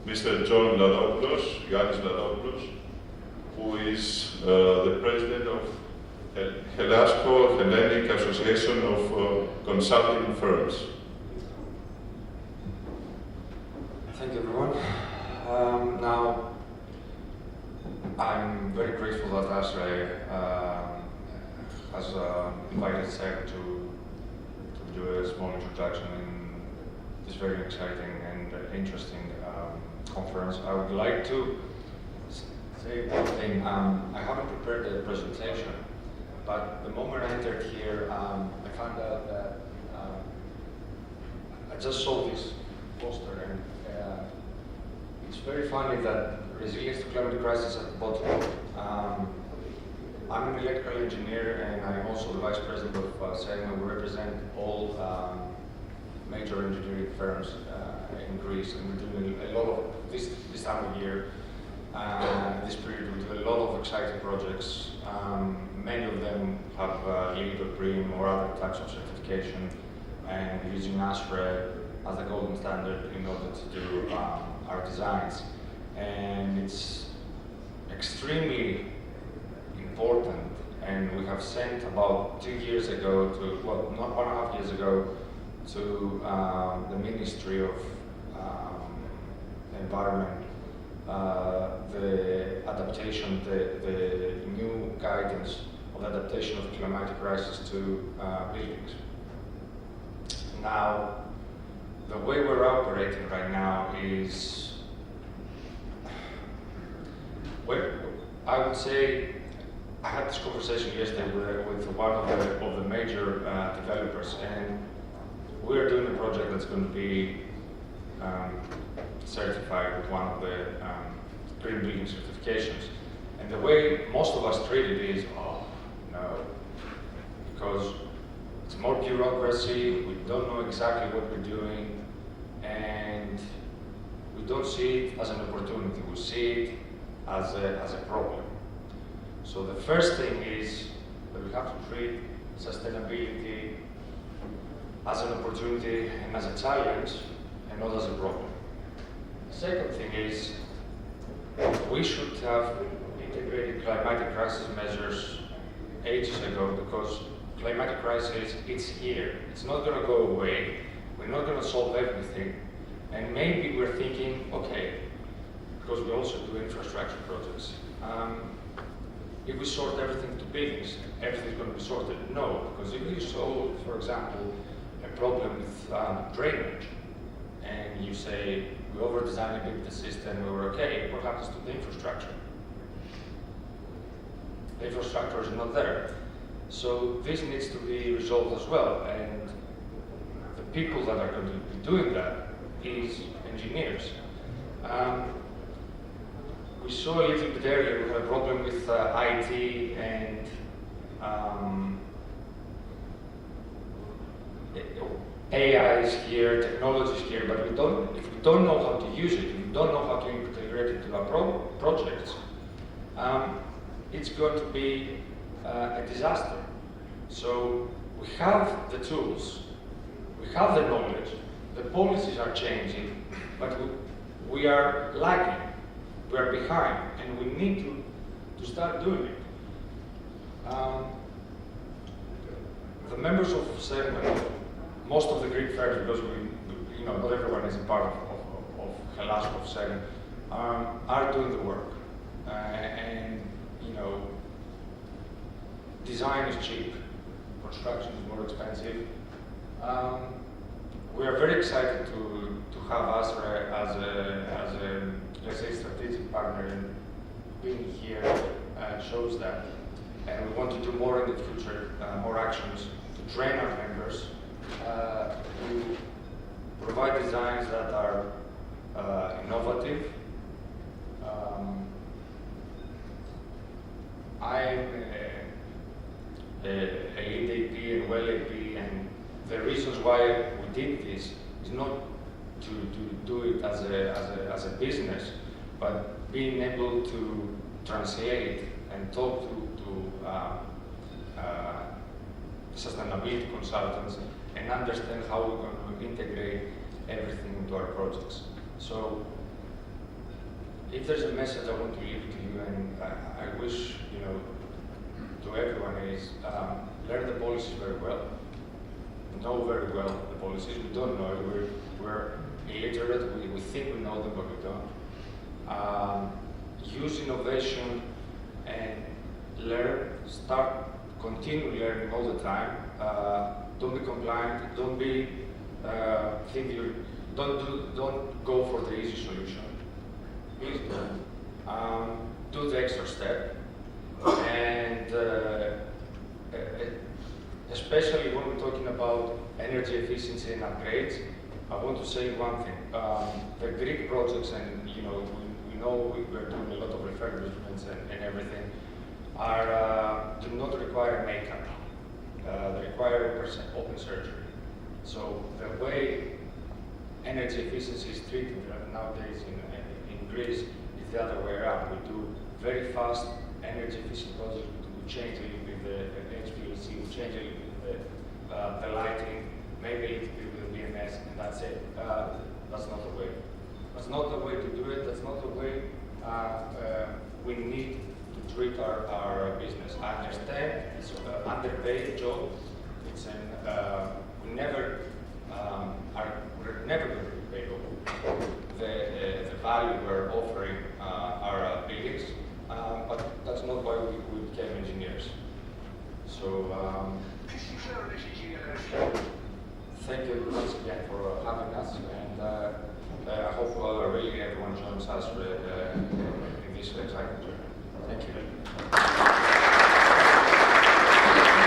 Mr. John Ladopoulos, Ioannis Ladopoulos, who is the president of Hellenic Association of Consulting Firms. Thank you, everyone. Now, I'm very grateful that ASHRAE has invited SEC to do a small introduction in this very exciting and interesting conference. I would like to say one thing. I haven't prepared a presentation, but the moment I entered here, I found out that I just saw this poster, and it's very funny that resilience to climate crisis at the bottom. I'm an electrical engineer, and I'm also the vice president of SEGMA. We represent all major engineering firms in Greece, and we're doing a lot of this time of year. This period, we do a lot of exciting projects. Many of them have LEED or BREEAM or other types of certification, and using ASHRAE as the golden standard in order to do our designs. And it's extremely important, and we have sent about 2 years ago to, well, not 1.5 years ago, to the Ministry of Environment, the adaptation, the new guidance of adaptation of climatic crisis to buildings. Now, the way we're operating right now is, well, I would say, I had this conversation yesterday with one of the major developers, and we're doing a project that's going to be certified with one of the green building certifications. And the way most of us treat it is, oh, no, because it's more bureaucracy, we don't know exactly what we're doing, and we don't see it as an opportunity, we see it as a problem. So the first thing is that we have to treat sustainability as an opportunity and as a challenge, and not as a problem. The second thing is we should have integrated climatic crisis measures ages ago, because climatic crisis, it's here. It's not going to go away. We're not going to solve everything. And maybe we're thinking, okay, because we also do infrastructure projects. If we sort everything to buildings, everything's going to be sorted. No, because if you solve, for example, a problem with drainage, and you say, we over-designed a bit the system, we were okay, what happens to the infrastructure? The infrastructure is not there. So this needs to be resolved as well, and the people that are going to be doing that is engineers. We saw a little bit earlier, we had a problem with IT and AI is here, technology is here, but if we don't know how to use it, if we don't know how to integrate it to our projects, it's going to be a disaster. So we have the tools, we have the knowledge, the policies are changing, but we are lagging. We are behind, and we need to start doing it. The members of SEGMA, most of the Greek firms, because not everyone is a part of Hellas of SEGMA, are doing the work. And design is cheap, construction is more expensive. We are very excited to have ASHRAE as a let's say, strategic partner, and being here shows that. And we want to do more in the future, more actions to train our members, to provide designs that are innovative. I'm a lead AP and well AP, and the reasons why we did this is not to do it as a business, but being able to translate and talk to sustainability consultants and understand how we're going to integrate everything into our projects. So if there's a message I want to leave to you, and I wish, to everyone is, learn the policies very well, know very well the policies. We don't know, we're illiterate, we think we know them, but we don't. Use innovation and learn, continue learning all the time. Don't be compliant, don't go for the easy solution. Please do the extra step, and especially when we're talking about energy efficiency and upgrades, I want to say one thing. The Greek projects, and we know we're doing a lot of refurbishments and everything, do not require makeup. They require open surgery. So the way energy efficiency is treated nowadays in Greece is the other way around. We do very fast energy efficient projects. We change a little bit the HVAC, we change a little bit the lighting, maybe a little bit with the BMS, and that's it. That's not the way. That's not the way to do it. That's not the way we need to treat our business. I understand it's an underpaid job. It's we're never going to be paid the value we're offering our buildings, but that's not why we became engineers. So thank you once again for having us, and I hope really everyone joins us in this exciting journey. Thank you.